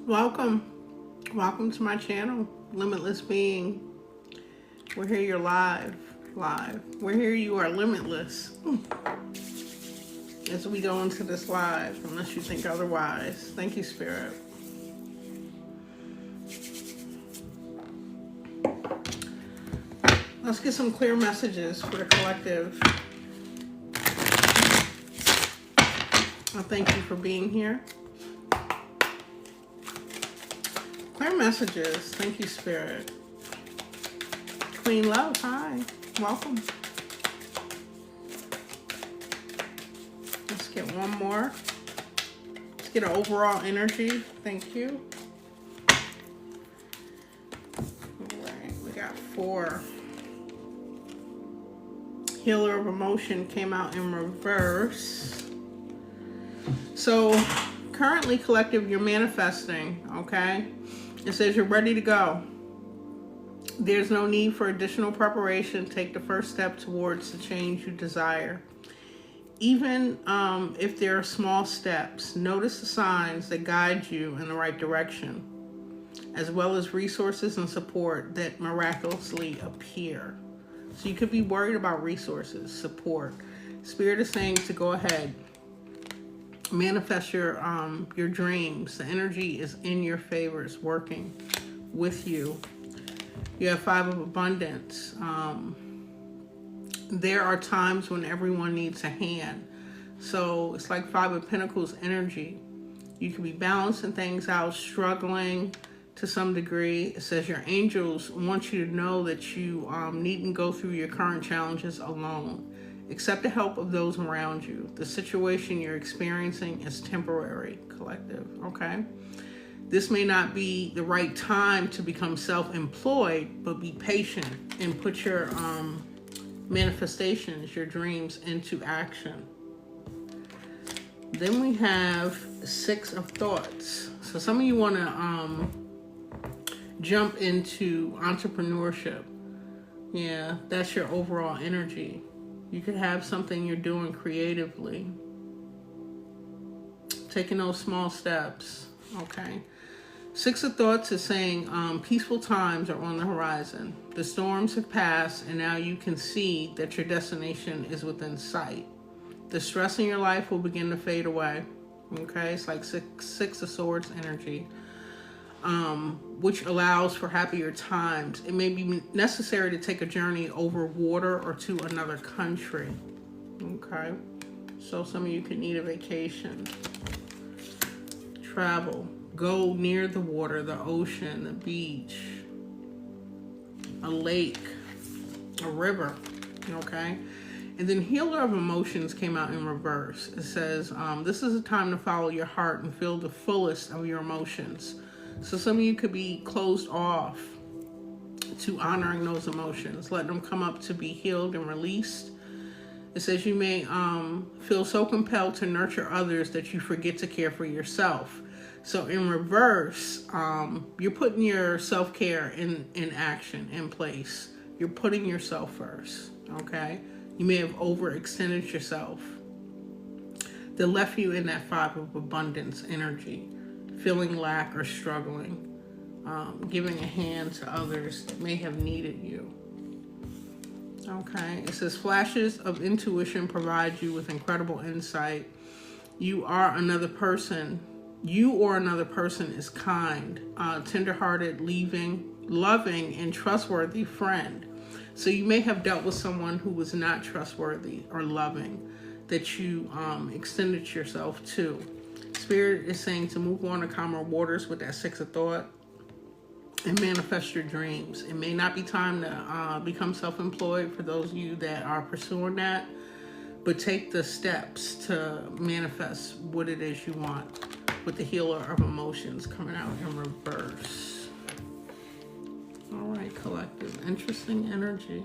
Welcome. Welcome to my channel, Limitless Being. We're here, you're live. We're here, you are limitless. As we go into this live, unless you think otherwise. Thank you, Spirit. Let's get some clear messages for the collective. I thank you for being here. Clear messages. Thank you, Spirit. Queen Love, hi. Welcome. Let's get one more. Let's get an overall energy. Thank you. All right, we got 4. Healer of Emotion came out in reverse. So currently, collective, you're manifesting, okay? It says you're ready to go. There's no need for additional preparation. Take the first step towards the change you desire. Even if there are small steps, notice the signs that guide you in the right direction, as well as resources and support that miraculously appear. So you could be worried about resources, support. Spirit is saying to go ahead, manifest your dreams. The energy is in your favor. It's working with you. You have 5 of abundance. There are times when everyone needs a hand. So it's like 5 of Pentacles energy. You could be balancing things out, struggling to some degree. It says your angels want you to know that you needn't go through your current challenges alone. Accept the help of those around you. The situation you're experiencing is temporary, collective, okay? This may not be the right time to become self-employed, but be patient and put your manifestations, your dreams into action. Then we have 6 of Thoughts. So some of you want to jump into entrepreneurship. Yeah, that's your overall energy. You could have something you're doing creatively. Taking those small steps, okay? 6 of Thoughts is saying peaceful times are on the horizon. The storms have passed, and now you can see that your destination is within sight. The stress in your life will begin to fade away, okay? It's like six of Swords energy, which allows for happier times. It may be necessary to take a journey over water or to another country, okay? So some of you could need a vacation. Travel. Go near the water, the ocean, the beach, a lake, a river, okay? And then Healer of Emotions came out in reverse. It says, this is a time to follow your heart and feel the fullest of your emotions. So some of you could be closed off to honoring those emotions. Let them come up to be healed and released. It says you may feel so compelled to nurture others that you forget to care for yourself. So in reverse, you're putting your self-care in action, in place. You're putting yourself first, okay? You may have overextended yourself. That left you in that 5 of abundance energy, feeling lack or struggling, giving a hand to others that may have needed you. Okay, it says flashes of intuition provide you with incredible insight. You or another person is kind, tender-hearted, loving, and trustworthy friend. So you may have dealt with someone who was not trustworthy or loving that you extended yourself to. Spirit is saying to move on to calmer waters with that 6 of Thought and manifest your dreams. It may not be time to become self-employed for those of you that are pursuing that, but take the steps to manifest what it is you want, with the Healer of Emotions coming out in reverse. All right, collective. Interesting energy.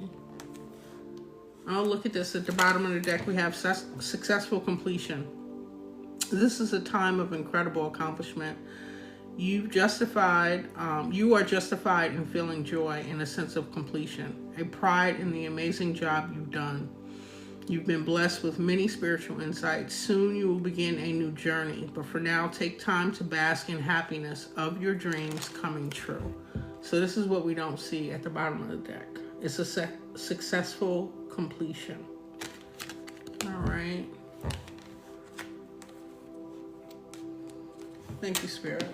Oh, look at this. At the bottom of the deck, we have successful completion. This is a time of incredible accomplishment. You are justified in feeling joy and a sense of completion, a pride in the amazing job you've done. You've been blessed with many spiritual insights. Soon you will begin a new journey, but for now, take time to bask in happiness of your dreams coming true. So this is what we don't see at the bottom of the deck. It's a successful completion. All right. Thank you, Spirit.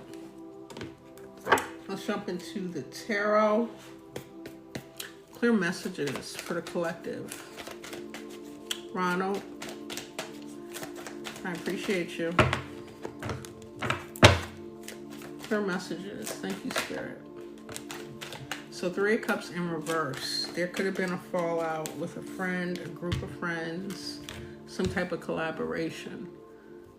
Let's jump into the tarot. Clear messages for the collective. Ronald, I appreciate you. Clear messages. Thank you, Spirit. So 3 of Cups in reverse. There could have been a fallout with a friend, a group of friends, some type of collaboration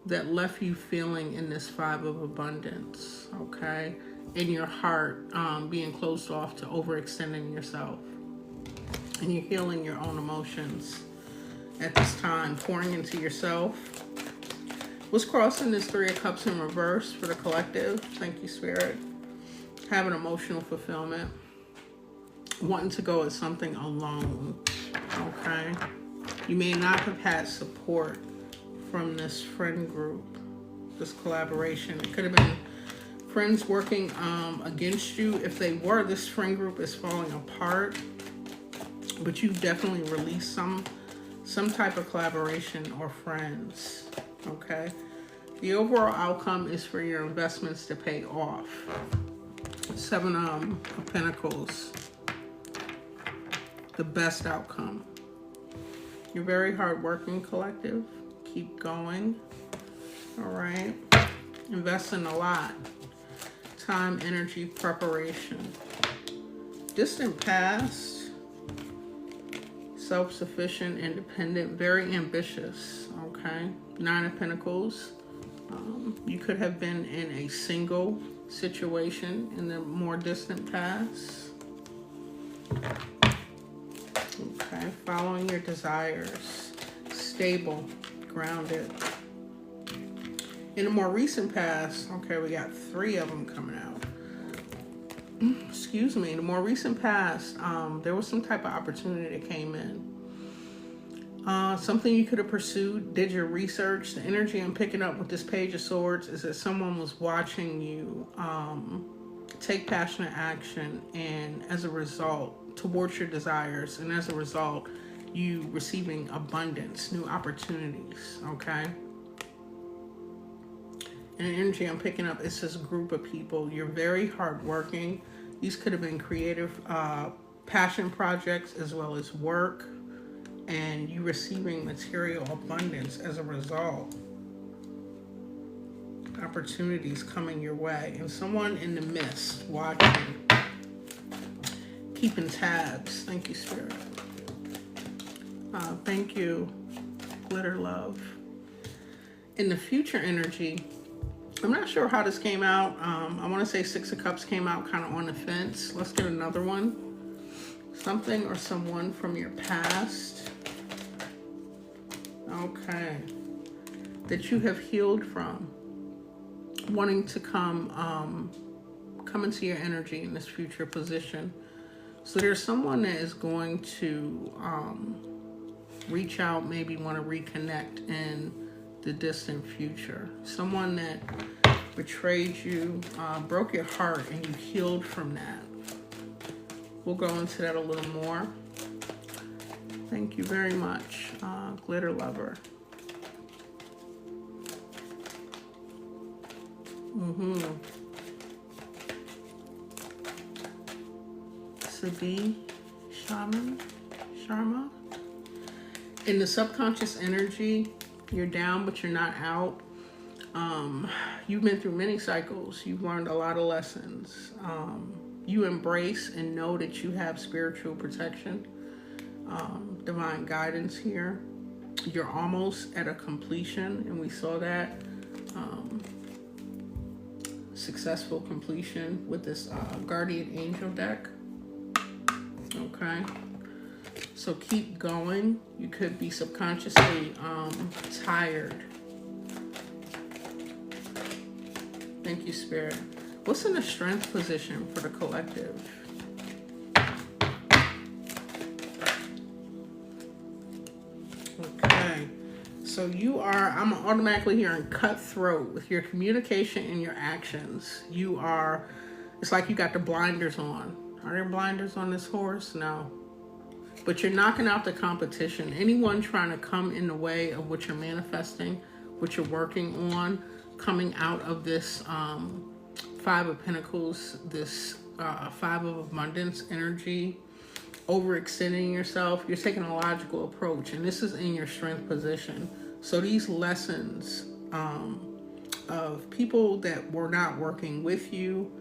that left you feeling in this 5 of abundance, okay? In your heart, being closed off to overextending yourself. And you're healing your own emotions at this time, pouring into yourself. What's crossing this 3 of Cups in reverse for the collective? Thank you, Spirit. Having emotional fulfillment. Wanting to go at something alone, okay? You may not have had support from this friend group, this collaboration. It could have been friends working against you. If they were, this friend group is falling apart, but you've definitely released some type of collaboration or friends, okay? The overall outcome is for your investments to pay off. 7 of Pentacles. The best outcome. You're very hardworking, collective. Keep going. All right. Invest in a lot. Time, energy, preparation. Distant past. Self-sufficient, independent, very ambitious. Okay. 9 of Pentacles. You could have been in a single situation in the more distant past. Okay, following your desires, stable, grounded. In the more recent past, okay, we got 3 of them coming out. Excuse me, in the more recent past, there was some type of opportunity that came in. Something you could have pursued, did your research. The energy I'm picking up with this Page of Swords is that someone was watching you take passionate action, and as a result, towards your desires, and as a result, you receiving abundance, new opportunities, okay? And the energy I'm picking up is this group of people. You're very hardworking. These could have been creative passion projects as well as work, and you receiving material abundance as a result. Opportunities coming your way, and someone in the midst watching, keeping tabs. Thank you, Spirit. Thank you, Glitter Love. In the future energy, I'm not sure how this came out. I want to say 6 of Cups came out kind of on the fence. Let's get another one. Something or someone from your past. Okay. That you have healed from. Wanting to come into your energy in this future position. So there's someone that is going to reach out, maybe want to reconnect in the distant future. Someone that betrayed you, broke your heart, and you healed from that. We'll go into that a little more. Thank you very much, Glitter Lover. Sabi Sharma. In the subconscious energy, you're down, but you're not out. You've been through many cycles. You've learned a lot of lessons. You embrace and know that you have spiritual protection, divine guidance here. You're almost at a completion, and we saw that. Successful completion with this Guardian Angel deck. Okay. So keep going. You could be subconsciously tired. Thank you, Spirit. What's in the strength position for the collective? So I'm automatically hearing cutthroat with your communication and your actions. It's like you got the blinders on. Are there blinders on this horse? No. But you're knocking out the competition. Anyone trying to come in the way of what you're manifesting, what you're working on, coming out of this Five of Pentacles, this Five of Abundance energy, overextending yourself, you're taking a logical approach, and this is in your strength position. So these lessons of people that were not working with you,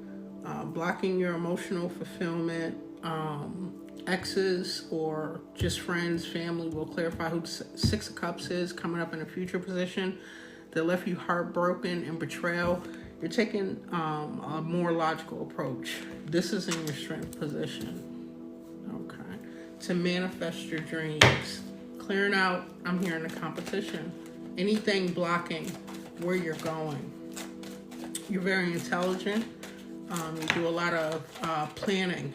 blocking your emotional fulfillment, exes or just friends, family, will clarify who Six of Cups is coming up in a future position that left you heartbroken and betrayal. You're taking a more logical approach. This is in your strength position. Okay. To manifest your dreams. Clearing out, I'm hearing the competition. Anything blocking where you're going. You're very intelligent. You do a lot of planning,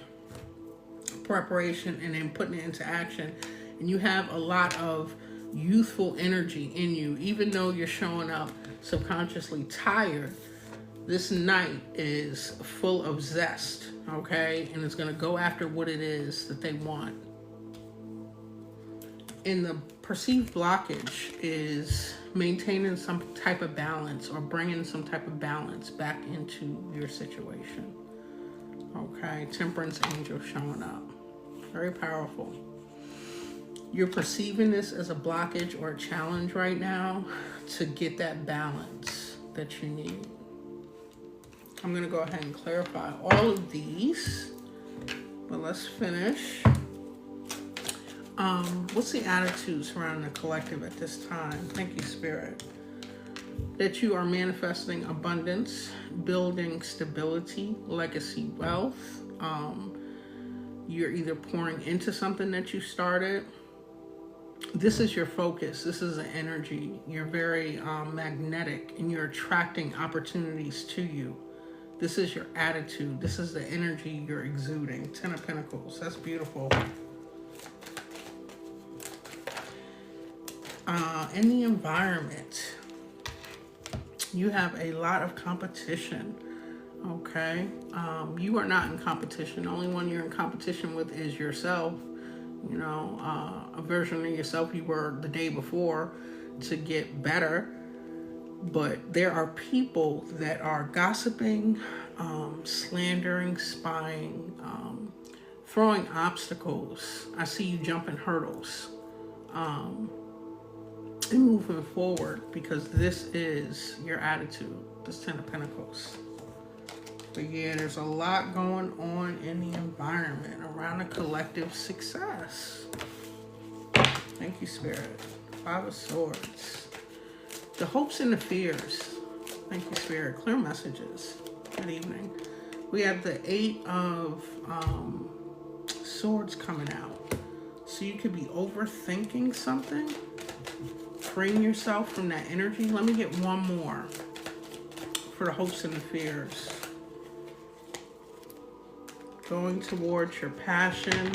preparation, and then putting it into action. And you have a lot of youthful energy in you. Even though you're showing up subconsciously tired, this night is full of zest, okay? And it's going to go after what it is that they want. And the perceived blockage is maintaining some type of balance or bringing some type of balance back into your situation. Okay, Temperance angel showing up. Very powerful. You're perceiving this as a blockage or a challenge right now to get that balance that you need. I'm going to go ahead and clarify all of these, but let's finish. What's the attitude surrounding the collective at this time? Thank you, Spirit. That you are manifesting abundance, building stability, legacy, wealth. You're either pouring into something that you started. This is your focus. This is an energy. You're very magnetic, and you're attracting opportunities to you. This is your attitude. This is the energy you're exuding. Ten of Pentacles. That's beautiful. In the environment, you have a lot of competition. Okay. You are not in competition. The only one you're in competition with is yourself. You know, a version of yourself you were the day before to get better. But there are people that are gossiping, slandering, spying, throwing obstacles. I see you jumping hurdles and moving forward, because this is your attitude, this Ten of Pentacles. But yeah, there's a lot going on in the environment around a collective success. Thank you, Spirit. Five of Swords. The hopes and the fears. Thank you, Spirit. Clear messages. Good evening. We have the Eight of Swords coming out. So you could be overthinking something. Freeing yourself from that energy. Let me get one more for the hopes and the fears. Going towards your passion.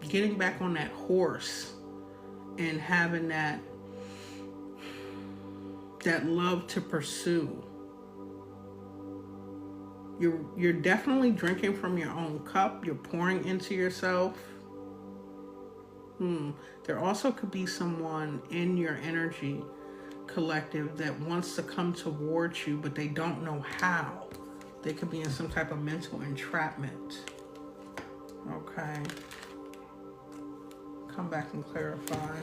Getting back on that horse and having that love to pursue. You're definitely drinking from your own cup. You're pouring into yourself. There also could be someone in your energy collective that wants to come towards you, but they don't know how. They could be in some type of mental entrapment. Okay. Come back and clarify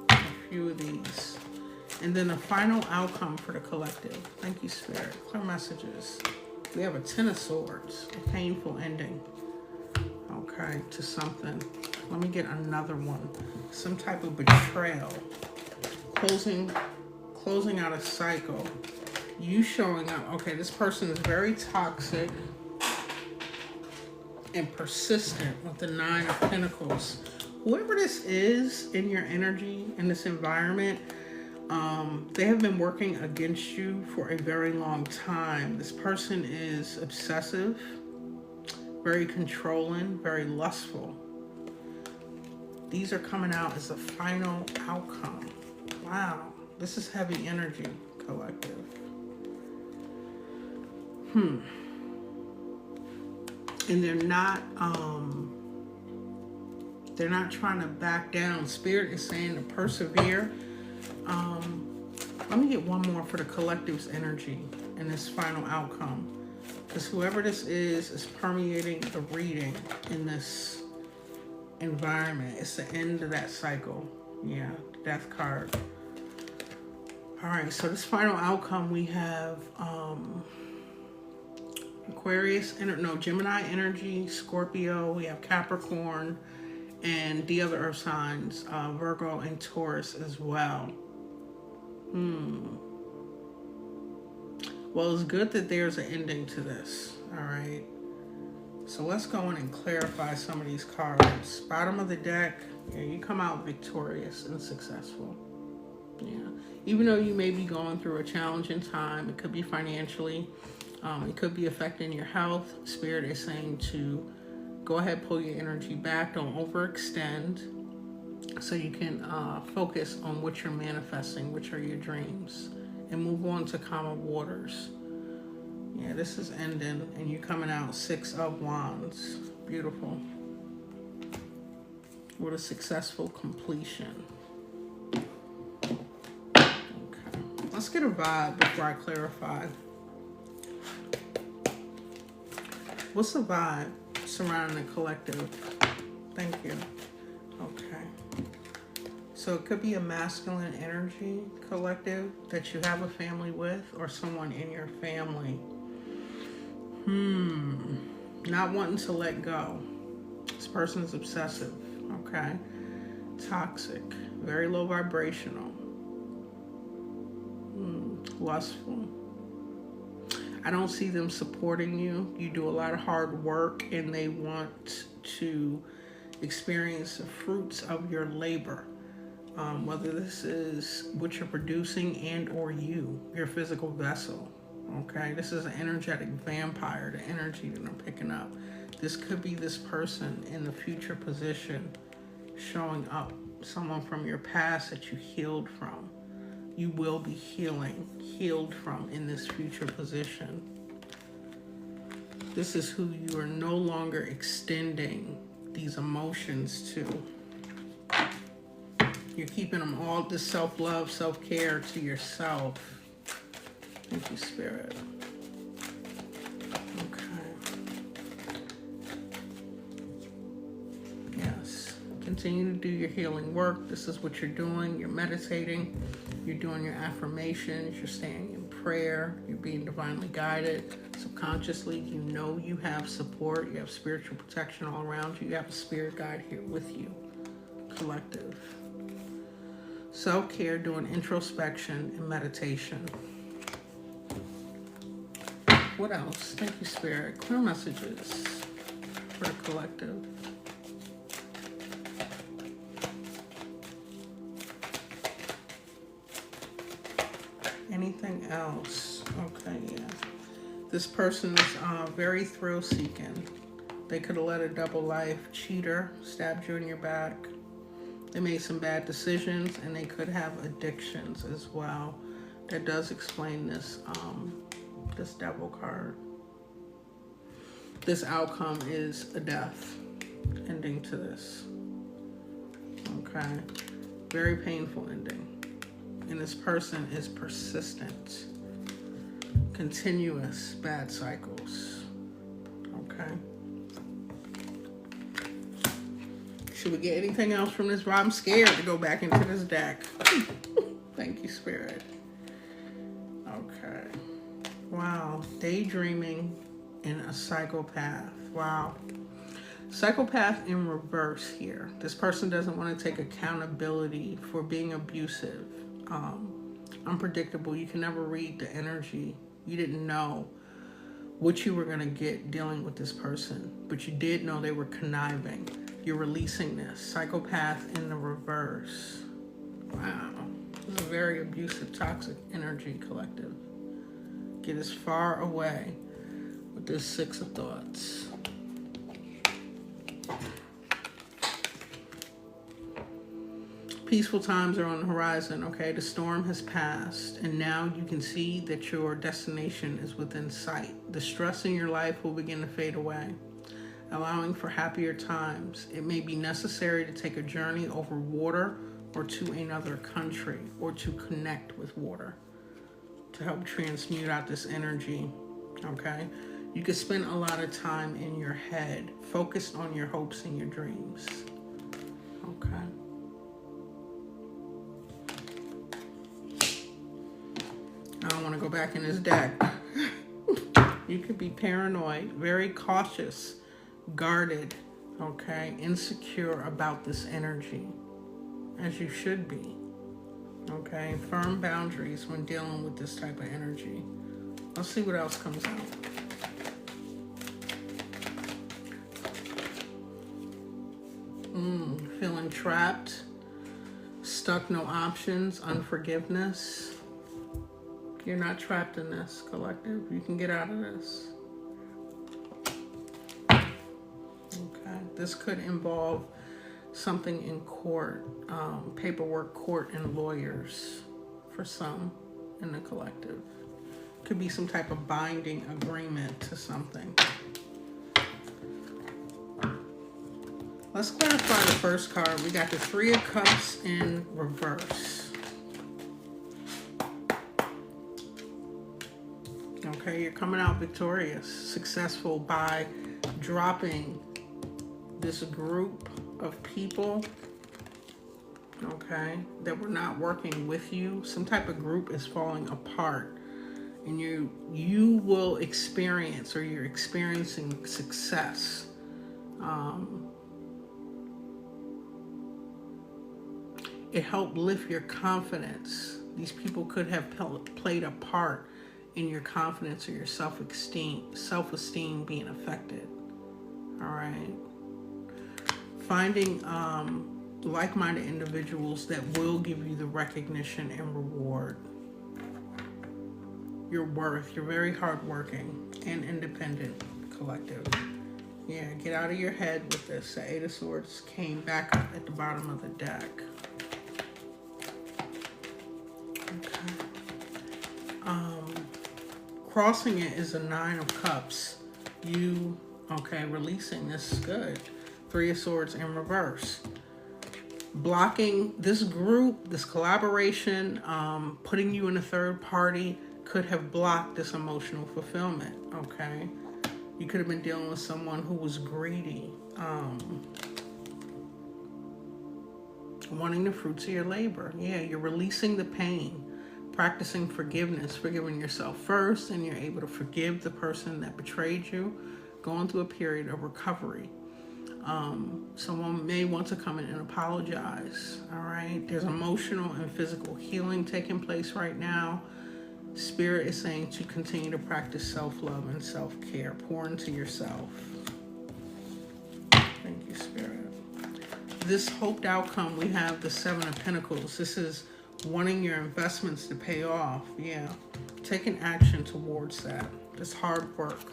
a few of these. And then the final outcome for the collective. Thank you, Spirit. Clear messages. We have a Ten of Swords, a painful ending. Okay, to something. Let me get another one. Some type of betrayal. Closing out a cycle. You showing up. Okay, this person is very toxic and persistent with the Nine of Pentacles. Whoever this is in your energy, in this environment, they have been working against you for a very long time. This person is obsessive, very controlling, very lustful. These are coming out as the final outcome. Wow. This is heavy energy, collective. And they're not trying to back down. Spirit is saying to persevere. Let me get one more for the collective's energy in this final outcome. Because whoever this is permeating the reading in this environment. It's the end of that cycle. Yeah, death card. All right, so this final outcome, we have Aquarius, Gemini energy, Scorpio, we have Capricorn, and the other earth signs, Virgo and Taurus as well. Well, it's good that there's an ending to this. All right. So let's go in and clarify some of these cards. Bottom of the deck, yeah, you come out victorious and successful. Yeah. Even though you may be going through a challenging time, it could be financially, it could be affecting your health. Spirit is saying to go ahead, pull your energy back. Don't overextend, so you can focus on what you're manifesting, which are your dreams, and move on to calmer waters. Yeah, this is ending, and you're coming out 6 of Wands. Beautiful. With a successful completion. Okay. Let's get a vibe before I clarify. What's the vibe surrounding the collective? Thank you. Okay. So it could be a masculine energy collective that you have a family with, or someone in your family. Not wanting to let go. This person is obsessive. Okay. Toxic. Very low vibrational. Lustful. I don't see them supporting you. You do a lot of hard work, and they want to experience the fruits of your labor. Whether this is what you're producing and or your physical vessel. Okay, this is an energetic vampire, the energy that I'm picking up. This could be this person in the future position showing up, someone from your past that you healed from. You will be healed from in this future position. This is who you are no longer extending these emotions to. You're keeping them all, this self-love, self-care to yourself. Thank you, Spirit. Okay. Yes. Continue to do your healing work. This is what you're doing. You're meditating. You're doing your affirmations. You're staying in prayer. You're being divinely guided. Subconsciously, you know you have support. You have spiritual protection all around you. You have a spirit guide here with you. Collective. Self-care, doing introspection and meditation. What else? Thank you, Spirit. Clear messages for the collective. Anything else? Okay, yeah. This person is very thrill-seeking. They could have led a double life. Cheater, stabbed you in your back. They made some bad decisions, and they could have addictions as well. That does explain this this devil card. This outcome is a death ending to this. Okay. Very painful ending. And this person is persistent. Continuous bad cycles. Okay. Should we get anything else from this? I'm scared to go back into this deck. Thank you, Spirit. Okay. Wow. Daydreaming in a psychopath. Wow. Psychopath in reverse here. This person doesn't want to take accountability for being abusive. Unpredictable. You can never read the energy. You didn't know what you were going to get dealing with this person, but you did know they were conniving. You're releasing this. Psychopath in the reverse. Wow. This is a very abusive, toxic energy collective. Get as far away with this 6 of thoughts. Peaceful times are on the horizon, okay? The storm has passed, and now you can see that your destination is within sight. The stress in your life will begin to fade away, allowing for happier times. It may be necessary to take a journey over water or to another country, or to connect with water to help transmute out this energy, okay? You could spend a lot of time in your head, focused on your hopes and your dreams, okay? I don't want to go back in this deck. You could be paranoid, very cautious, guarded, okay, insecure about this energy, as you should be, okay? Firm boundaries when dealing with this type of energy. Let's see what else comes out. Feeling trapped, stuck, no options, unforgiveness. You're not trapped in this, collective. You can get out of this. Okay, this could involve something in court, paperwork, court, and lawyers for some in the collective. Could be some type of binding agreement to something. Let's clarify the first card. We got the Three of Cups in reverse. Okay, you're coming out victorious, successful by dropping this group of people, okay, that were not working with you. Some type of group is falling apart, and you will experience, or you're experiencing success. It helped lift your confidence. These people could have played a part in your confidence or your self-esteem being affected. All right. Finding like-minded individuals that will give you the recognition and reward. Your worth. You're very hardworking and independent, collective. Yeah, get out of your head with this. The Eight of Swords came back up at the bottom of the deck. Okay. Crossing it is a Nine of Cups. Releasing this is good. Three of Swords in reverse. Blocking this group, this collaboration, putting you in a third party could have blocked this emotional fulfillment, okay? You could have been dealing with someone who was greedy, wanting the fruits of your labor. Yeah, you're releasing the pain, practicing forgiveness, forgiving yourself first, and you're able to forgive the person that betrayed you, going through a period of recovery. Someone may want to come in and apologize, all right? There's emotional and physical healing taking place right now. Spirit is saying to continue to practice self-love and self-care. Pour into yourself. Thank you, Spirit. This hoped outcome, we have the Seven of Pentacles. This is wanting your investments to pay off. Yeah. Taking action towards that. Just hard work.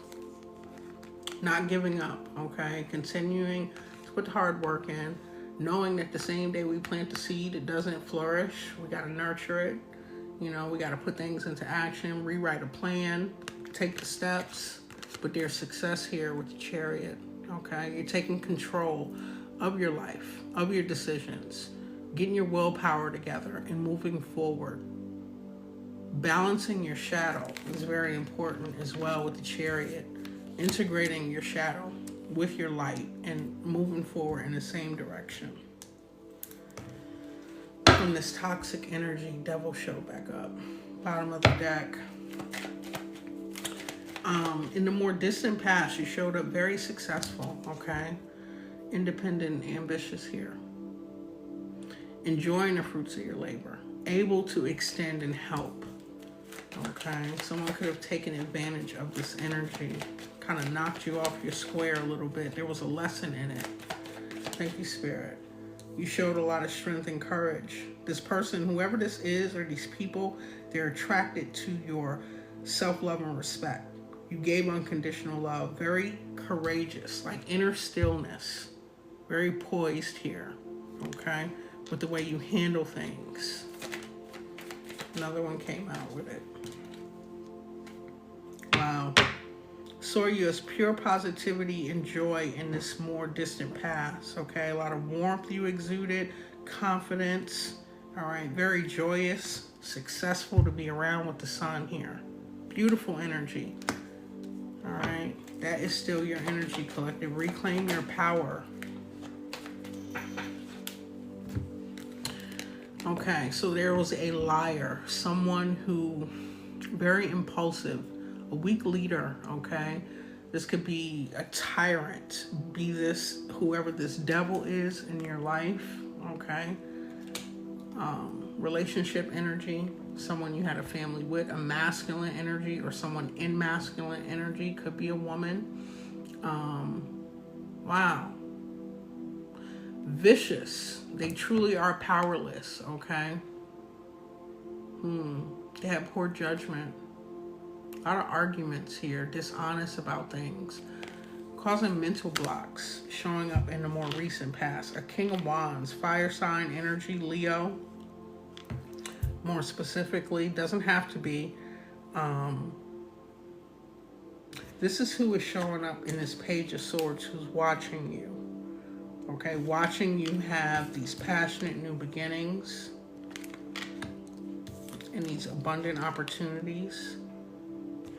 Not giving up, okay? Continuing to put the hard work in. Knowing that the same day we plant the seed, it doesn't flourish. We got to nurture it. You know, we got to put things into action, rewrite a plan, take the steps. But there's success here with the Chariot, okay? You're taking control of your life, of your decisions, getting your willpower together and moving forward. Balancing your shadow is very important as well with the Chariot. Integrating your shadow with your light and moving forward in the same direction. From this toxic energy, Devil showed back up. Bottom of the deck. In the more distant past, you showed up very successful, okay? Independent, ambitious here. Enjoying the fruits of your labor. Able to extend and help, okay? Someone could have taken advantage of this energy. Kind of knocked you off your square a little bit. There was a lesson in it. Thank you, Spirit. You showed a lot of strength and courage. This person, whoever this is, or these people, they're attracted to your self-love and respect. You gave unconditional love. Very courageous, like inner stillness. Very poised here, okay? with the way you handle things. Another one came out with it. Wow. Saw you as pure positivity and joy in this more distant past, okay? A lot of warmth you exuded, confidence, all right? Very joyous, successful to be around with the sun here. Beautiful energy, all right? That is still your energy, collective. Reclaim your power. Okay, so there was a liar, someone who, very impulsive, a weak leader, okay? This could be a tyrant, be this whoever this devil is in your life, okay? Relationship energy, someone you had a family with, a masculine energy, or someone in masculine energy, could be a woman. Wow. Vicious, they truly are powerless, okay? They have poor judgment. A lot of arguments here, dishonest about things, causing mental blocks, showing up in the more recent past. A King of Wands, fire sign energy, Leo. More specifically, doesn't have to be. This is who is showing up in this Page of Swords, who's watching you. Okay, watching you have these passionate new beginnings and these abundant opportunities.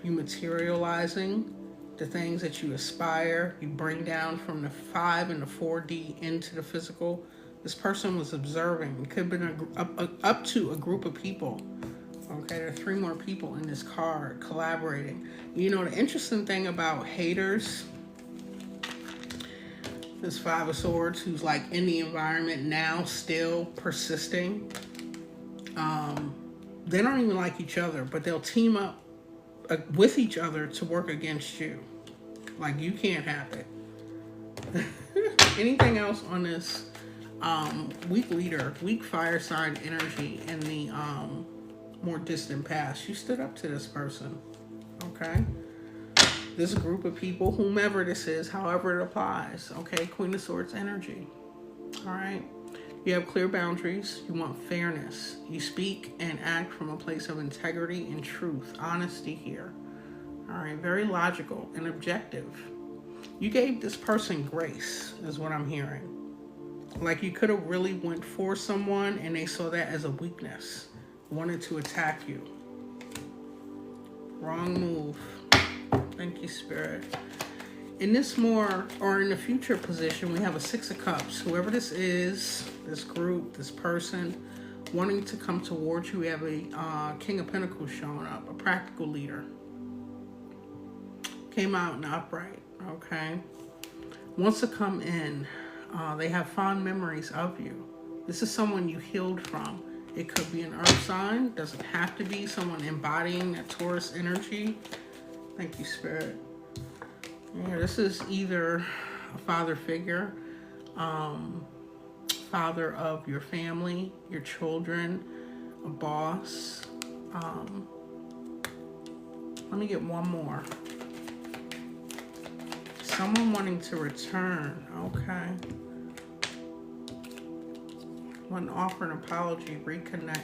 You materializing the things that you aspire, you bring down from the 5 and the 4D into the physical. This person was observing. It could have been up to a group of people. Okay, there are 3 more people in this card collaborating. You know, the interesting thing about haters, this 5 of Swords, who's like in the environment now, still persisting. They don't even like each other, but they'll team up with each other to work against you. Like, you can't have it. Anything else on this weak leader, weak fire sign energy in the more distant past? You stood up to this person, okay? This group of people, whomever this is, however it applies, okay? Queen of Swords energy, all right? You have clear boundaries. You want fairness. You speak and act from a place of integrity and truth, honesty here. All right, very logical and objective. You gave this person grace, is what I'm hearing. Like, you could have really went for someone and they saw that as a weakness, wanted to attack you. Wrong move. Thank you, Spirit. In this more, or in the future position, we have a 6 of Cups. Whoever this is, this group, this person, wanting to come towards you. We have a King of Pentacles showing up, a practical leader. Came out in the upright, okay? Wants to come in. They have fond memories of you. This is someone you healed from. It could be an earth sign. Doesn't have to be someone embodying that Taurus energy. Thank you, Spirit. Yeah, this is either a father figure, father of your family, your children, a boss. Let me get one more. Someone wanting to return, okay. Want to offer an apology, reconnect.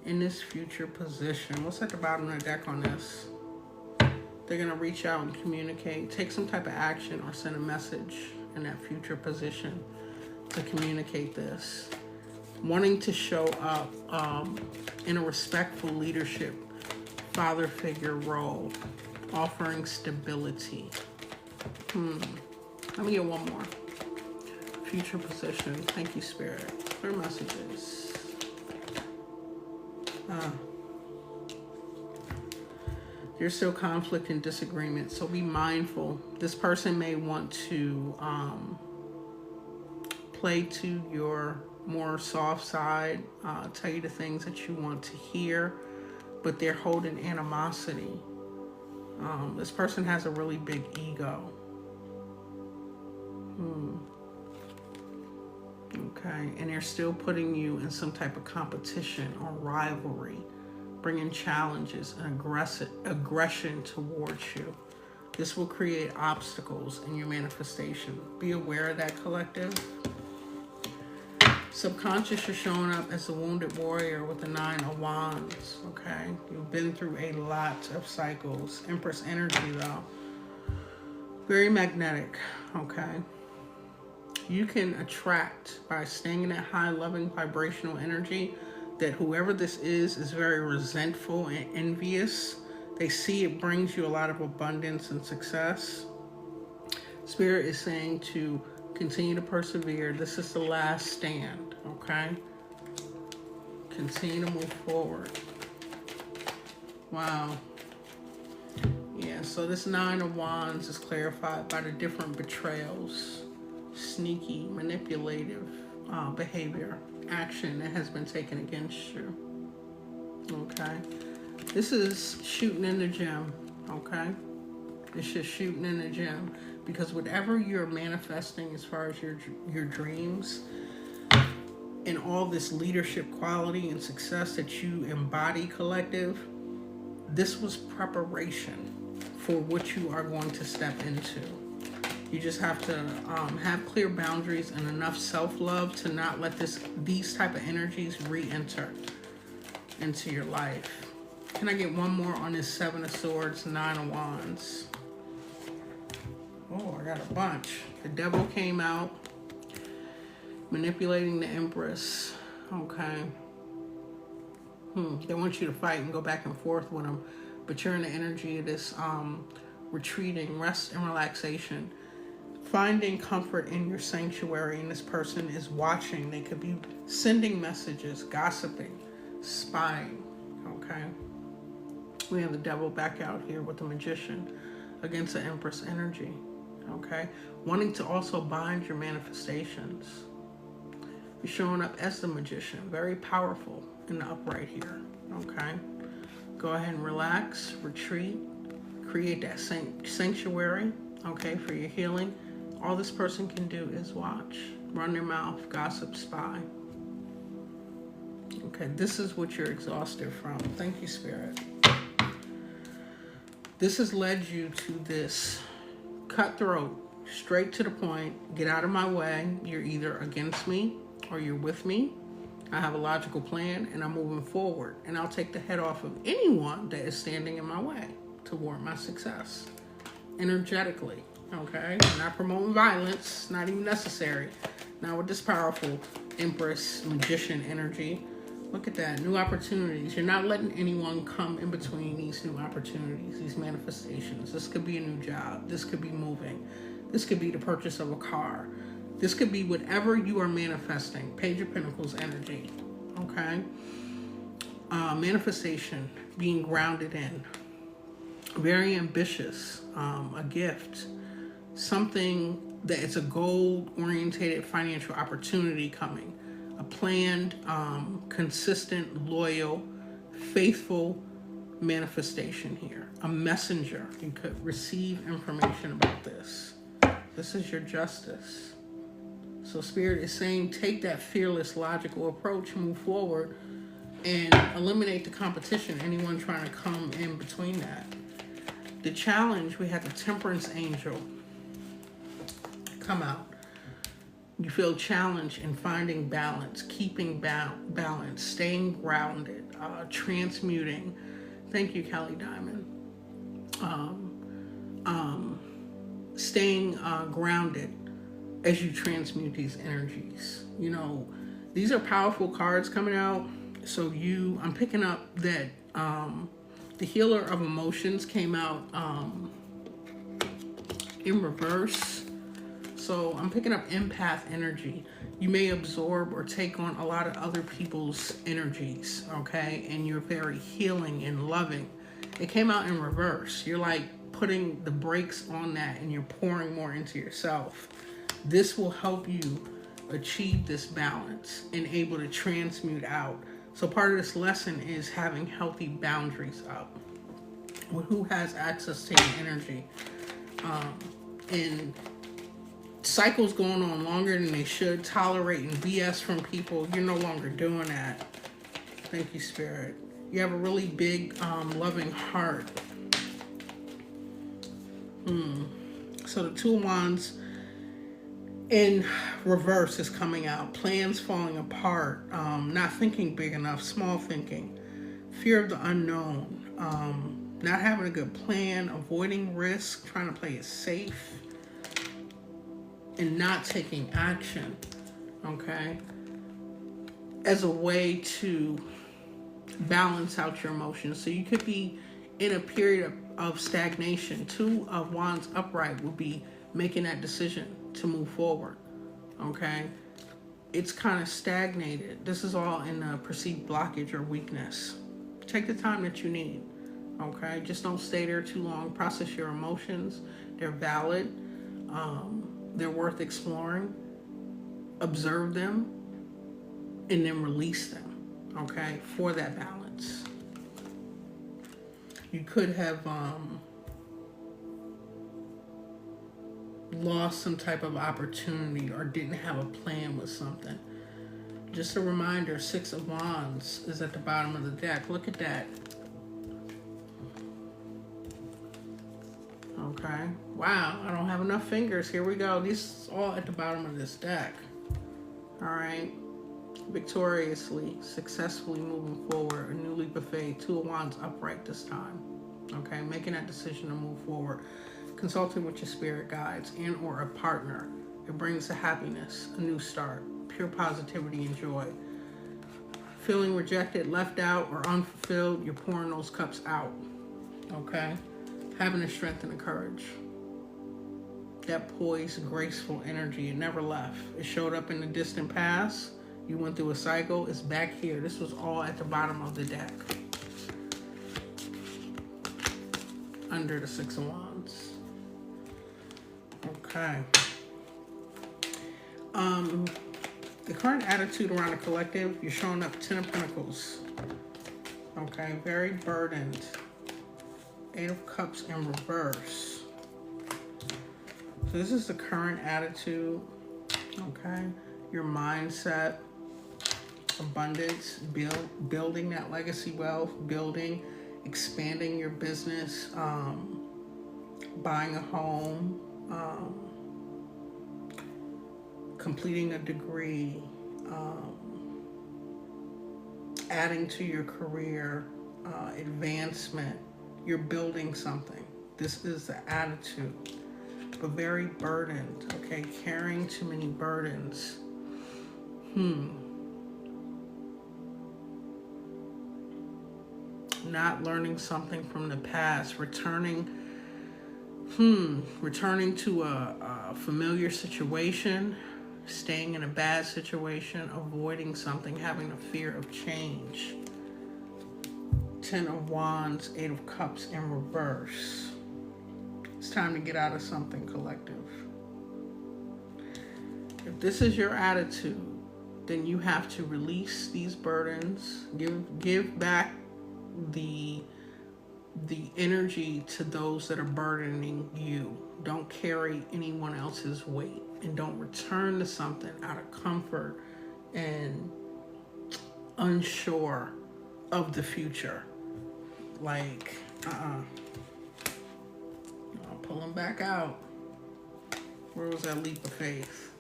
In this future position, what's at the bottom of the deck on this? They're going to reach out and communicate, take some type of action, or send a message in that future position to communicate this. Wanting to show up in a respectful leadership, father figure role, offering stability. Let me get one more. Future position. Thank you, Spirit. Clear messages. There's still conflict and disagreement, so be mindful. This person may want to play to your more soft side, tell you the things that you want to hear, but they're holding animosity. This person has a really big ego. Okay, and they're still putting you in some type of competition or rivalry, bringing challenges and aggression towards you. This will create obstacles in your manifestation. Be aware of that, collective. Subconscious, you're showing up as a wounded warrior with the 9 of Wands, okay? You've been through a lot of cycles. Empress energy, though. Very magnetic, okay? You can attract by staying in that high, loving, vibrational energy that whoever this is very resentful and envious. They see it brings you a lot of abundance and success. Spirit is saying to continue to persevere. This is the last stand, okay? Continue to move forward. Wow. Yeah, so this 9 of Wands is clarified by the different betrayals, sneaky, manipulative behavior, action that has been taken against you, okay? This is shooting in the gym, okay? It's just shooting in the gym. Because whatever you're manifesting as far as your dreams and all this leadership quality and success that you embody, collective, this was preparation for what you are going to step into. You just have to have clear boundaries and enough self-love to not let these type of energies re-enter into your life. Can I get one more on this 7 of Swords, 9 of Wands? Oh, I got a bunch. The Devil came out. Manipulating the Empress. Okay. They want you to fight and go back and forth with them. But you're in the energy of this retreating, rest and relaxation. Finding comfort in your sanctuary. And this person is watching. They could be sending messages, gossiping, spying. Okay. We have the Devil back out here with the Magician against the Empress energy. Okay, wanting to also bind your manifestations. You're showing up as the Magician, very powerful in the upright here. Okay, go ahead and relax, retreat, create that sanctuary. Okay, for your healing. All this person can do is watch, run their mouth, gossip, spy. Okay, this is what you're exhausted from. Thank you, Spirit. This has led you to this. Cutthroat, straight to the point, get out of my way. You're either against me or you're with me. I have a logical plan and I'm moving forward. And I'll take the head off of anyone that is standing in my way toward my success. Energetically, okay? I'm not promoting violence, not even necessary. Now with this powerful Empress, Magician energy, look at that, new opportunities. You're not letting anyone come in between these new opportunities, these manifestations. This could be a new job. This could be moving. This could be the purchase of a car. This could be whatever you are manifesting. Page of Pentacles energy, okay? Manifestation, being grounded in. Very ambitious, a gift. Something that it's a goal-oriented financial opportunity coming. A planned, consistent, loyal, faithful manifestation here. A messenger. You could receive information about this. This is your justice. So Spirit is saying take that fearless, logical approach, move forward, and eliminate the competition. Anyone trying to come in between that. The challenge, we had the Temperance Angel come out. You feel challenged in finding balance, keeping balance, staying grounded, transmuting. Thank you, Kelly Diamond. Staying grounded as you transmute these energies. You know, these are powerful cards coming out. So I'm picking up that the Healer of Emotions came out in reverse. So I'm picking up empath energy. You may absorb or take on a lot of other people's energies, okay? And you're very healing and loving. It came out in reverse. You're like putting the brakes on that and you're pouring more into yourself. This will help you achieve this balance and able to transmute out. So part of this lesson is having healthy boundaries up. Who has access to your energy? And cycles going on longer than they should, tolerating BS from people. You're no longer doing that. Thank you, Spirit. You have a really big, loving heart. So the Two of Wands in reverse is coming out. Plans falling apart, not thinking big enough, small thinking, fear of the unknown, not having a good plan, avoiding risk, trying to play it safe, and not taking action, okay, as a way to balance out your emotions. So you could be in a period of stagnation. Two of Wands upright will be making that decision to move forward, okay? It's kind of stagnated. This is all in a perceived blockage or weakness. Take the time that you need, okay? Just don't stay there too long. Process your emotions. They're valid. They're worth exploring. Observe them and then release them, okay, for that balance. You could have lost some type of opportunity or didn't have a plan with something. Just a reminder, Six of Wands is at the bottom of the deck. Look at that. Okay. Wow, I don't have enough fingers. Here we go. This is all at the bottom of this deck. All right. Victoriously, successfully moving forward. A new leap of faith. Two of Wands upright this time. Okay. Making that decision to move forward. Consulting with your spirit guides and or a partner. It brings a happiness, a new start, pure positivity and joy. Feeling rejected, left out, or unfulfilled, you're pouring those cups out. Okay? Having the strength and the courage. That poised, graceful energy, it never left. It showed up in the distant past. You went through a cycle. It's back here. This was all at the bottom of the deck. Under the Six of Wands. Okay. The current attitude around the collective, you're showing up Ten of Pentacles. Okay, very burdened. Eight of Cups in reverse. So this is the current attitude, okay? Your mindset, abundance, building that legacy wealth, building, expanding your business, buying a home, completing a degree, adding to your career, advancement. You're building something. This is the attitude, but very burdened, okay? Carrying too many burdens. Not learning something from the past, returning to a familiar situation, staying in a bad situation, avoiding something, having a fear of change. Ten of Wands, Eight of Cups in reverse. It's time to get out of something, collective. If this is your attitude, then you have to release these burdens, give back the energy to those that are burdening you. Don't carry anyone else's weight, and don't return to something out of comfort and unsure of the future. Like, I'll pull them back out. Where was that leap of faith?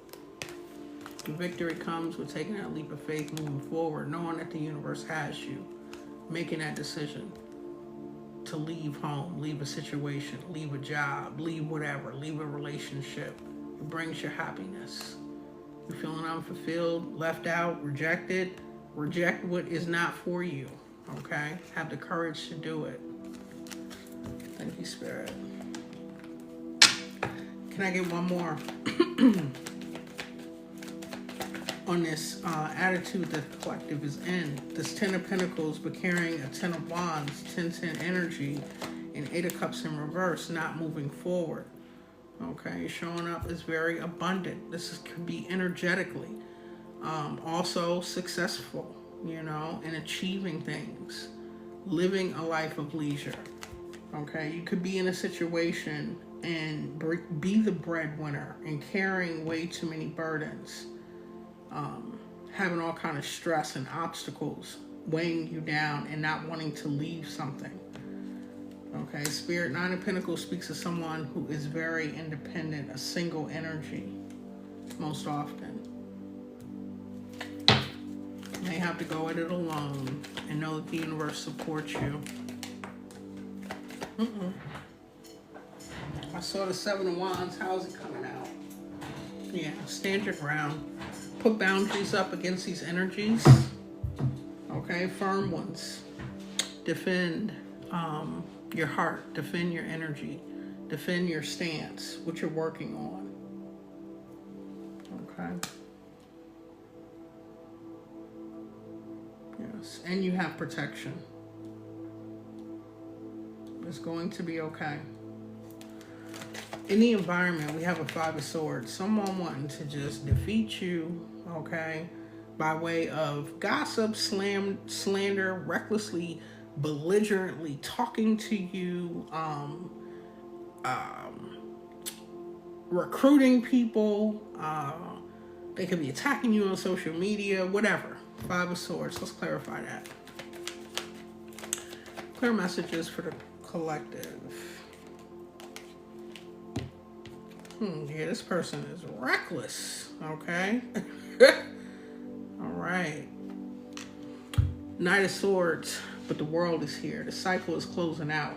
The victory comes with taking that leap of faith, moving forward, knowing that the universe has you, making that decision to leave home, leave a situation, leave a job, leave whatever, leave a relationship. It brings you happiness. You're feeling unfulfilled, left out, rejected. Reject what is not for you, okay? Have the courage to do it. Thank you, Spirit. Can I get one more? On this attitude that the collective is in. This Ten of Pentacles, but carrying a Ten of Wands, 10-10 energy, and Eight of Cups in reverse, not moving forward. Okay, showing up is very abundant. Could be energetically. Also successful, in achieving things. Living a life of leisure. Okay, you could be in a situation and be the breadwinner and carrying way too many burdens. Having all kind of stress and obstacles weighing you down and not wanting to leave something. Okay, Spirit, Nine of Pentacles speaks to someone who is very independent, a single energy, most often. You may have to go at it alone and know that the universe supports you. I saw the Seven of Wands. How's it coming out? Yeah, stand your ground. Put boundaries up against these energies. Okay, firm ones. Defend your heart. Defend your energy. Defend your stance, what you're working on. Okay. Yes, and you have protection. It's going to be okay. In the environment, we have a Five of Swords. Someone wanting to just defeat you, okay, by way of gossip, slander, recklessly, belligerently talking to you, recruiting people. They could be attacking you on social media, whatever. Five of Swords. Let's clarify that. Clear messages for the collective. Yeah, this person is reckless, okay? All right. Knight of Swords, but the world is here. The cycle is closing out.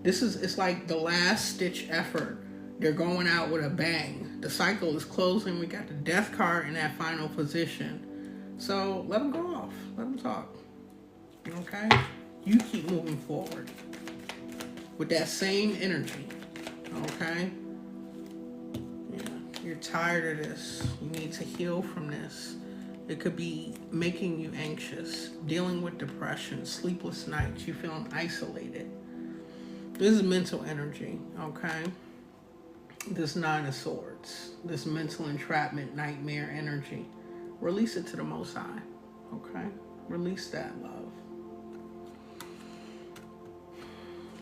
It's like the last stitch effort. They're going out with a bang. The cycle is closing. We got the Death card in that final position. So let them go off. Let them talk. Okay? You keep moving forward with that same energy. Okay? You're tired of this. You need to heal from this. It could be making you anxious, dealing with depression, sleepless nights, you feeling isolated. This is mental energy, okay? This Nine of Swords, this mental entrapment, nightmare energy. Release it to the Most High, okay? Release that love.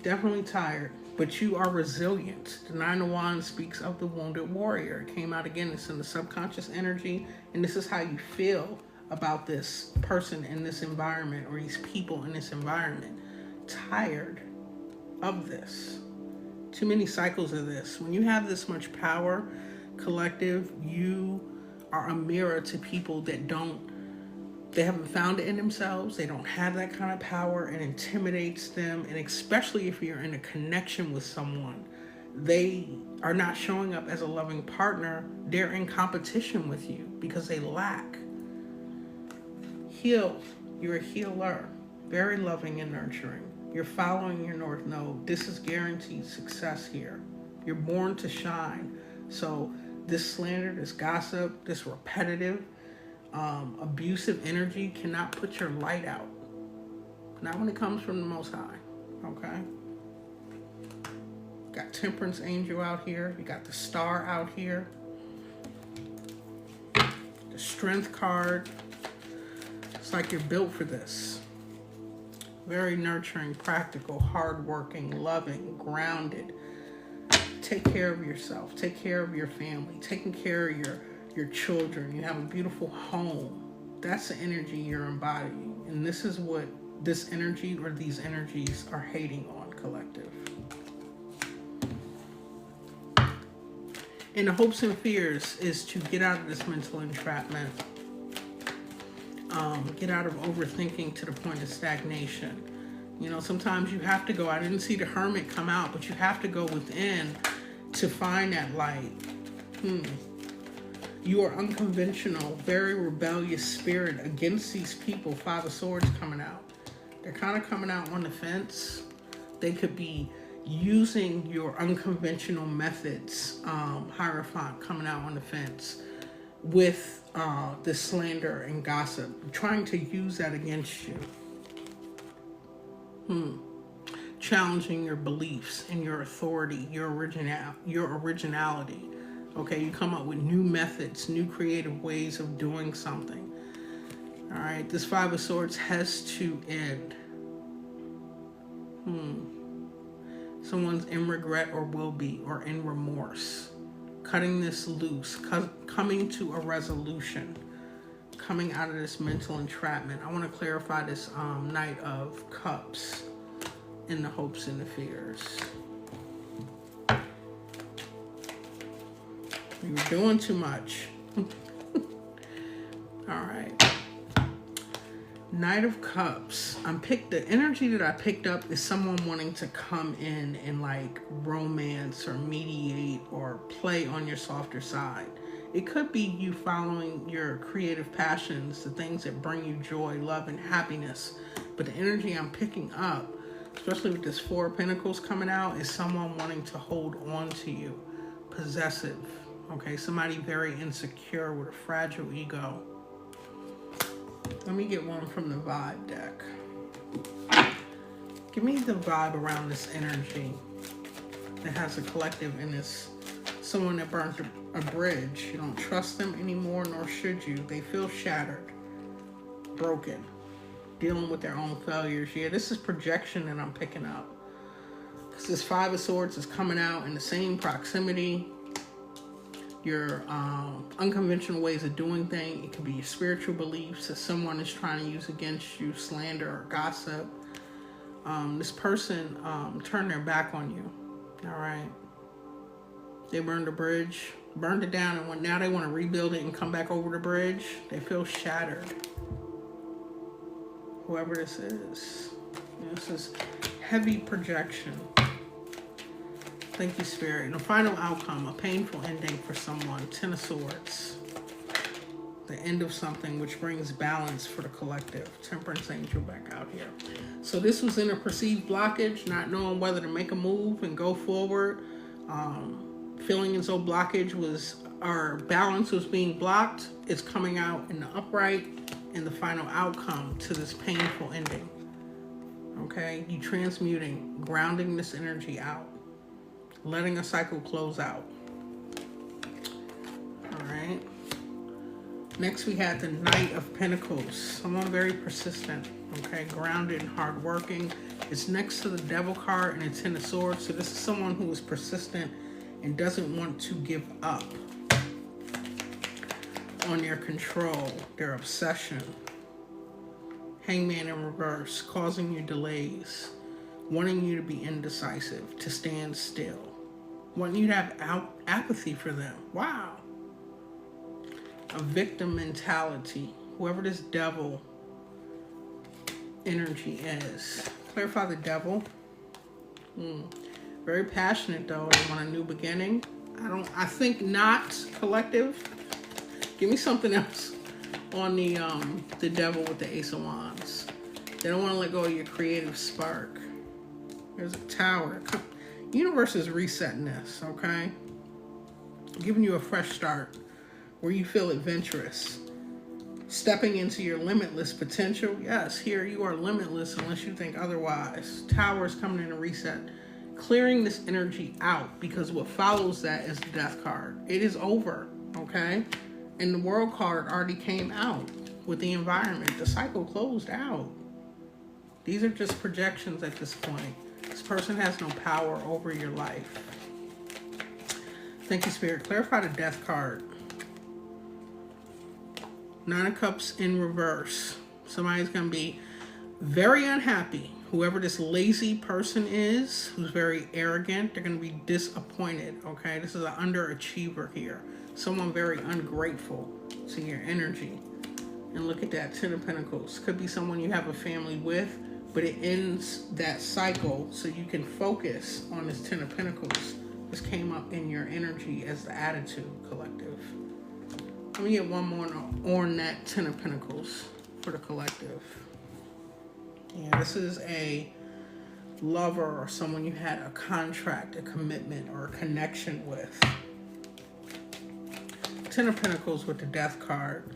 Definitely tired. But you are resilient. The Nine of Wands speaks of the wounded warrior. It came out again. It's in the subconscious energy. And this is how you feel about this person in this environment or these people in this environment. Tired of this. Too many cycles of this. When you have this much power, collective, you are a mirror to people that they haven't found it in themselves. They don't have that kind of power. It intimidates them. And especially if you're in a connection with someone, they are not showing up as a loving partner. They're in competition with you because they lack. Heal. You're a healer. Very loving and nurturing. You're following your North Node. This is guaranteed success here. You're born to shine. So this slander, this gossip, this repetitive, abusive energy cannot put your light out. Not when it comes from the Most High. Okay? Got Temperance Angel out here. You got the Star out here. The Strength card. It's like you're built for this. Very nurturing, practical, hardworking, loving, grounded. Take care of yourself. Take care of your family. Taking care of your children. You have a beautiful home. That's the energy you're embodying. And this is what this energy or these energies are hating on, collective. And the hopes and fears is to get out of this mental entrapment. Get out of overthinking to the point of stagnation. You know, sometimes you have to go. I didn't see the Hermit come out, but you have to go within to find that light. You are unconventional, very rebellious spirit against these people. Five of Swords coming out. They're kind of coming out on the fence. They could be using your unconventional methods. Hierophant coming out on the fence with the slander and gossip, trying to use that against you. Challenging your beliefs and your authority, your originality. Okay, you come up with new methods, new creative ways of doing something. All right, this Five of Swords has to end. Someone's in regret or will be, or in remorse. Cutting this loose, coming to a resolution, coming out of this mental entrapment. I want to clarify this Knight of Cups. and the hopes and the fears. You're doing too much. All right. Knight of Cups. The energy that I picked up is someone wanting to come in and like romance or mediate or play on your softer side. It could be you following your creative passions, the things that bring you joy, love, and happiness. But the energy I'm picking up, especially with this Four of Pentacles coming out, is someone wanting to hold on to you. Possessive. Okay, somebody very insecure with a fragile ego. Let me get one from the vibe deck. Give me the vibe around this energy that has a collective in this. Someone that burnt a bridge. You don't trust them anymore, nor should you. They feel shattered, broken, dealing with their own failures. Yeah, this is projection that I'm picking up. Because this Five of Swords is coming out in the same proximity. Your unconventional ways of doing things. It could be your spiritual beliefs that someone is trying to use against you, slander or gossip. This person turned their back on you. All right. They burned the bridge, burned it down, and now they want to rebuild it and come back over the bridge. They feel shattered. Whoever this is. This is heavy projection. Thank you, Spirit. And the final outcome, a painful ending for someone. Ten of Swords. The end of something, which brings balance for the collective. Temperance Angel back out here. So this was in a perceived blockage, not knowing whether to make a move and go forward. Feeling as though blockage was, or balance was being blocked. It's coming out in the upright and the final outcome to this painful ending. Okay, you transmuting, grounding this energy out, letting a cycle close out. All right. Next we had the Knight of Pentacles. Someone very persistent, okay, grounded and hardworking. It's next to the Devil card and it's Ten of Swords. So this is someone who is persistent and doesn't want to give up on their control, their obsession. Hangman in reverse, causing you delays, wanting you to be indecisive, to stand still, wanting you to have apathy for them. Wow. A victim mentality, whoever this Devil energy is. Clarify the Devil. Very passionate though. They want a new beginning. I think not, collective. Give me something else on the Devil with the Ace of Wands. They don't want to let go of your creative spark. There's a Tower. Universe is resetting this, okay? Giving you a fresh start where you feel adventurous. Stepping into your limitless potential. Yes, here you are limitless unless you think otherwise. Tower is coming in a reset. Clearing this energy out, because what follows that is the Death card. It is over, okay? And the World card already came out with the environment. The cycle closed out. These are just projections at this point. This person has no power over your life. Thank you, Spirit. Clarify the Death card. Nine of Cups in reverse. Somebody's going to be very unhappy. Whoever this lazy person is, who's very arrogant, they're going to be disappointed, okay? This is an underachiever here. Someone very ungrateful to your energy. And look at that, Ten of Pentacles. Could be someone you have a family with, but it ends that cycle so you can focus on this Ten of Pentacles. This came up in your energy as the attitude, collective. Let me get one more on that Ten of Pentacles for the collective. Yeah, this is a lover or someone you had a contract, a commitment, or a connection with. Ten of Pentacles with the Death card.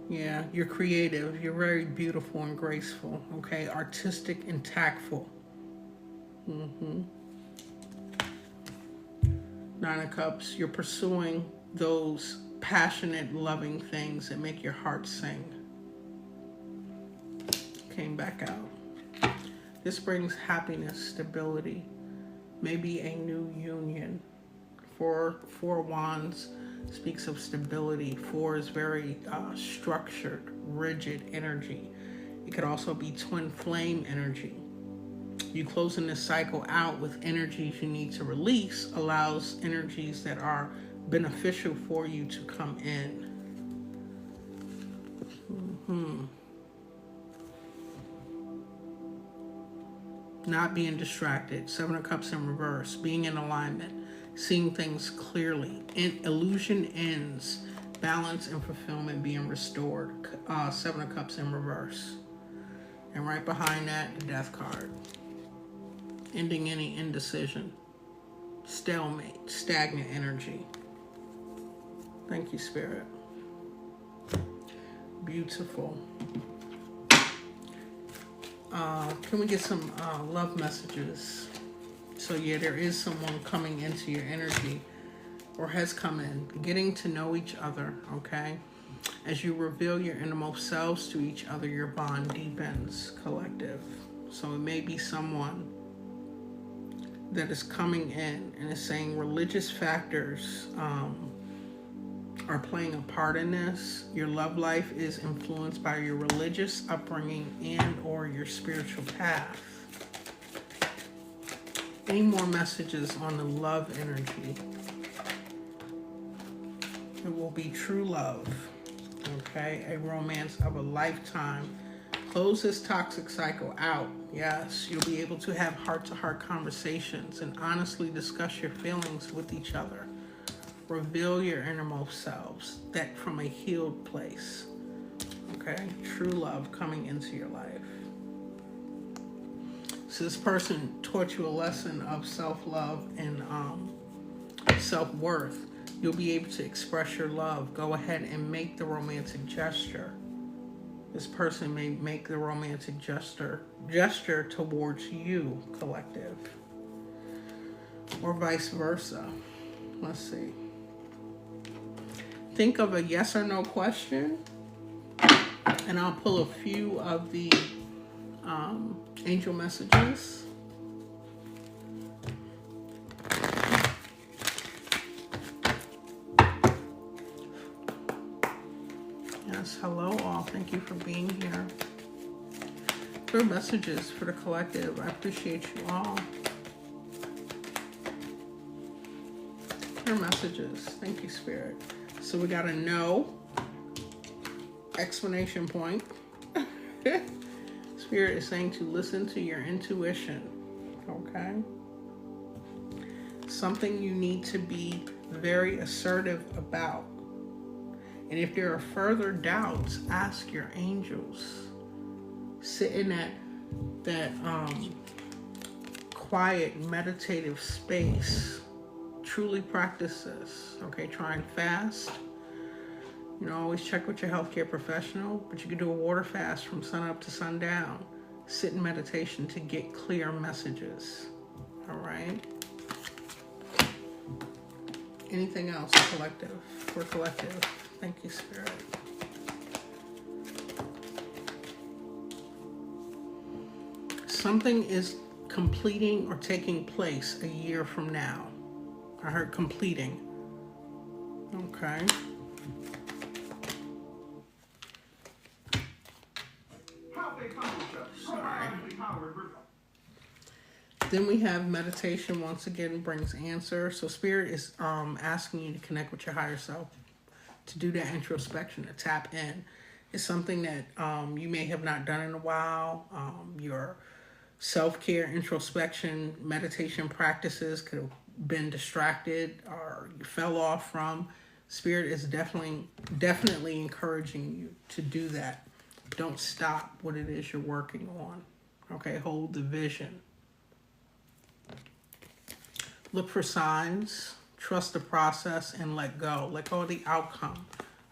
Yeah, you're creative. You're very beautiful and graceful. Okay, artistic and tactful. Nine of Cups. You're pursuing those passionate, loving things that make your heart sing. Came back out. This brings happiness, stability, maybe a new union. Four Wands speaks of stability. Four is very structured, rigid energy. It could also be twin flame energy. You closing this cycle out with energies you need to release allows energies that are beneficial for you to come in. Not being distracted. Seven of Cups in reverse. Being in alignment. Seeing things clearly. Illusion ends. Balance and fulfillment being restored. Seven of Cups in reverse. And right behind that, the Death card. Ending any indecision. Stalemate. Stagnant energy. Thank you, Spirit. Beautiful. Can we get some love messages? So yeah, there is someone coming into your energy or has come in. Getting to know each other, okay? As you reveal your innermost selves to each other, your bond deepens, collective. So it may be someone that is coming in and is saying religious factors are playing a part in this. Your love life is influenced by your religious upbringing and or your spiritual path. Any more messages on the love energy? It will be true love, okay? A romance of a lifetime. Close this toxic cycle out. Yes, you'll be able to have heart-to-heart conversations and honestly discuss your feelings with each other. Reveal your innermost selves, that from a healed place. Okay? True love coming into your life. So this person taught you a lesson of self-love and self-worth. You'll be able to express your love. Go ahead and make the romantic gesture. This person may make the romantic gesture towards you, collective. Or vice versa. Let's see. Think of a yes or no question, and I'll pull a few of the angel messages. Yes, hello all. Thank you for being here. Clear messages for the collective. I appreciate you all. Clear messages. Thank you, Spirit. So we got a no, explanation point. Spirit is saying to listen to your intuition, okay? Something you need to be very assertive about. And if there are further doubts, ask your angels. Sit in that quiet, meditative space. Truly practice this, okay? Try and fast. You know, always check with your healthcare professional, but you can do a water fast from sun up to sundown. Sit in meditation to get clear messages, all right? Anything else, collective? We're collective. Thank you, Spirit. Something is completing or taking place a year from now. I heard completing. Okay. Sorry. Then we have meditation once again brings answer. So Spirit is asking you to connect with your higher self, to do that introspection, to tap in. It's something that you may have not done in a while. Your self-care, introspection, meditation practices could have been distracted or you fell off from. Spirit is definitely encouraging you to do that. Don't stop what it is you're working on. Okay, hold the vision. Look for signs, trust the process, and let go. Let go of the outcome.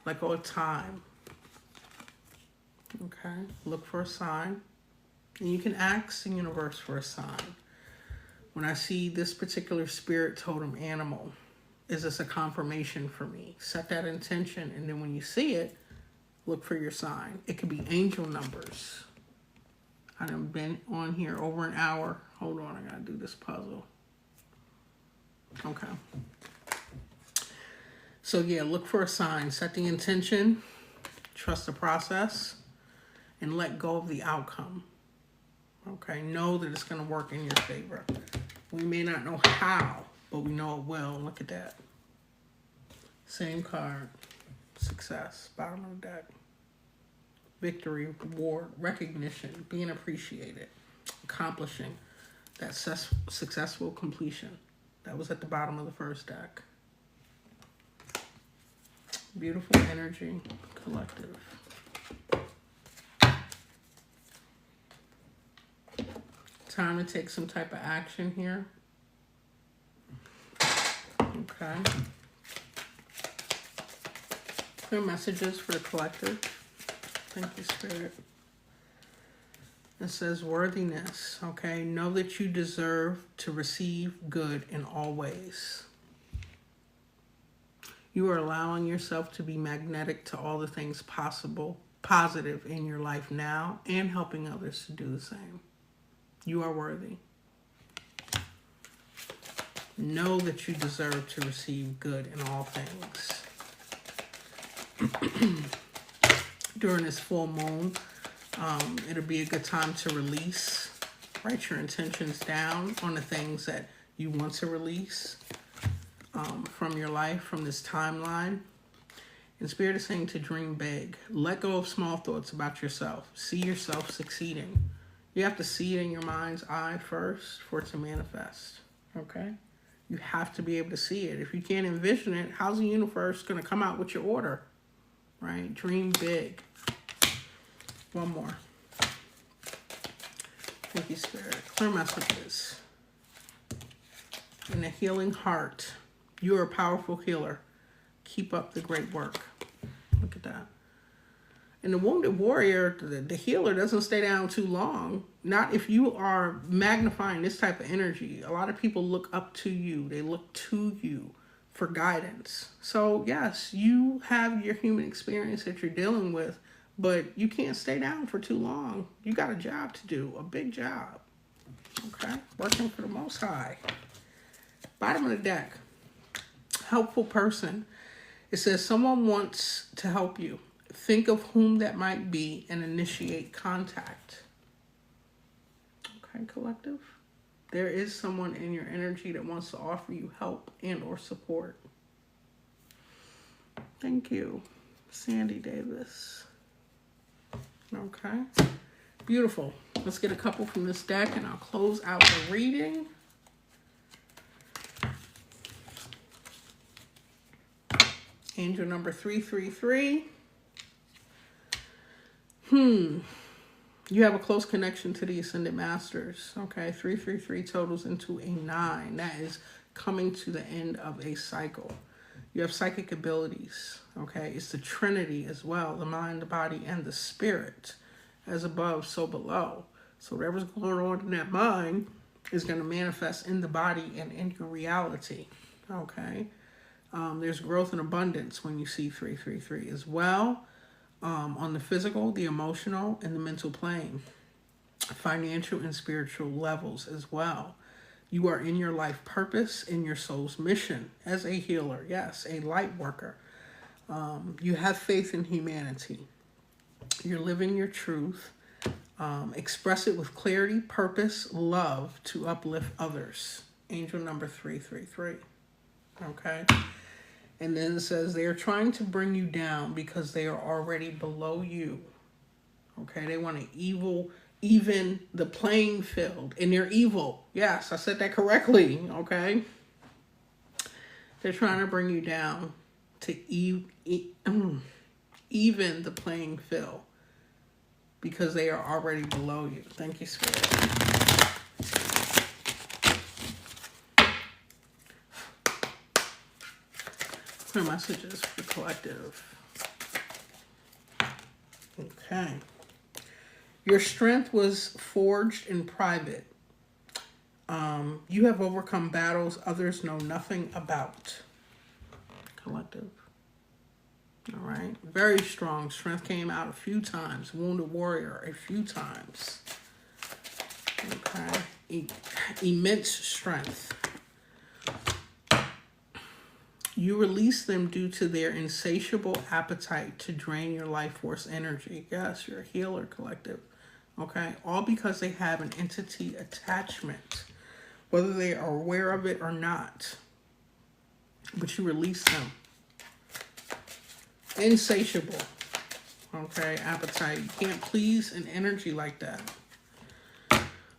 Let go of time. Okay, look for a sign. And you can ask the universe for a sign. When I see this particular spirit totem animal, is this a confirmation for me? Set that intention, and then when you see it, look for your sign. It could be angel numbers. I've been on here over an hour. Hold on, I gotta do this puzzle. Okay. So yeah, look for a sign. Set the intention, trust the process, and let go of the outcome. Okay, know that it's going to work in your favor. We may not know how, but we know it will. Look at that. Same card. Success. Bottom of the deck. Victory, reward, recognition, being appreciated, accomplishing that successful completion. That was at the bottom of the first deck. Beautiful energy, collective. Time to take some type of action here. Okay. Clear messages for the collective. Thank you, Spirit. It says worthiness, okay? Know that you deserve to receive good in all ways. You are allowing yourself to be magnetic to all the things positive in your life now, and helping others to do the same. You are worthy. Know that you deserve to receive good in all things. During this full moon, it'll be a good time to release. Write your intentions down on the things that you want to release from your life, from this timeline. And Spirit is saying to dream big. Let go of small thoughts about yourself. See yourself succeeding. You have to see it in your mind's eye first for it to manifest. Okay? You have to be able to see it. If you can't envision it, how's the universe going to come out with your order? Right? Dream big. One more. Thank you, Spirit. Clear messages. In a healing heart, you are a powerful healer. Keep up the great work. Look at that. And the wounded warrior, the healer, doesn't stay down too long. Not if you are magnifying this type of energy. A lot of people look up to you. They look to you for guidance. So, yes, you have your human experience that you're dealing with, but you can't stay down for too long. You got a job to do, a big job. Okay? Working for the Most High. Bottom of the deck. Helpful person. It says someone wants to help you. Think of whom that might be and initiate contact. Okay, collective. There is someone in your energy that wants to offer you help and or support. Thank you, Sandy Davis. Okay, beautiful. Let's get a couple from this deck and I'll close out the reading. Angel number 333. You have a close connection to the Ascended Masters. Okay, 333 totals into a 9. That is coming to the end of a cycle. You have psychic abilities. Okay, it's the Trinity as well. The mind, the body, and the spirit. As above, so below. So whatever's going on in that mind is going to manifest in the body and in your reality. Okay. There's growth and abundance when you see 333 as well. On the physical, the emotional, and the mental plane. Financial and spiritual levels as well. You are in your life purpose, in your soul's mission as a healer. Yes, a light worker. You have faith in humanity. You're living your truth. Express it with clarity, purpose, love to uplift others. Angel number 333. Okay. And then it says they are trying to bring you down because they are already below you. Okay, they want to even the playing field. And they're evil. Yes, I said that correctly. Okay. They're trying to bring you down to even the playing field because they are already below you. Thank you, Spirit. Clear messages for the collective. Okay. Your strength was forged in private. You have overcome battles others know nothing about. Collective. All right. Very strong. Strength came out a few times. Wounded warrior a few times. Okay. Immense strength. You release them due to their insatiable appetite to drain your life force energy. Yes, you're a healer, collective. Okay? All because they have an entity attachment, whether they are aware of it or not. But you release them. Insatiable. Okay? Appetite. You can't please an energy like that.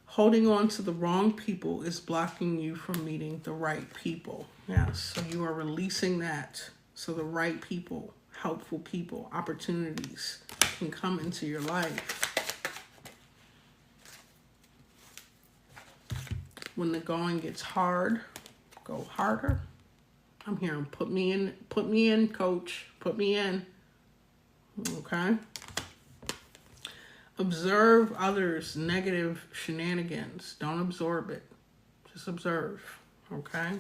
Holding on to the wrong people is blocking you from meeting the right people. Yes, so you are releasing that so the right people, helpful people, opportunities can come into your life. When the going gets hard, go harder. I'm hearing put me in, coach, put me in. Okay? Observe others' negative shenanigans. Don't absorb it. Just observe. Okay?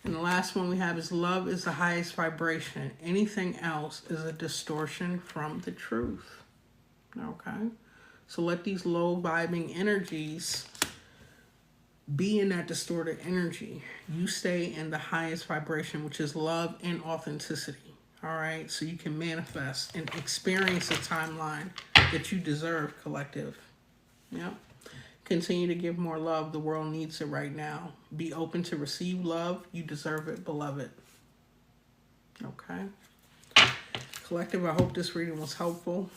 And the last one we have is love is the highest vibration. Anything else is a distortion from the truth. Okay? So let these low vibing energies be in that distorted energy. You stay in the highest vibration, which is love and authenticity. All right? So you can manifest and experience the timeline that you deserve, collective. Yep. Continue to give more love. The world needs it right now. Be open to receive love. You deserve it, beloved. Okay. Collective, I hope this reading was helpful.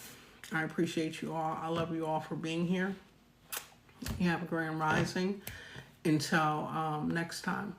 I appreciate you all. I love you all for being here. You have a grand rising. Until next time.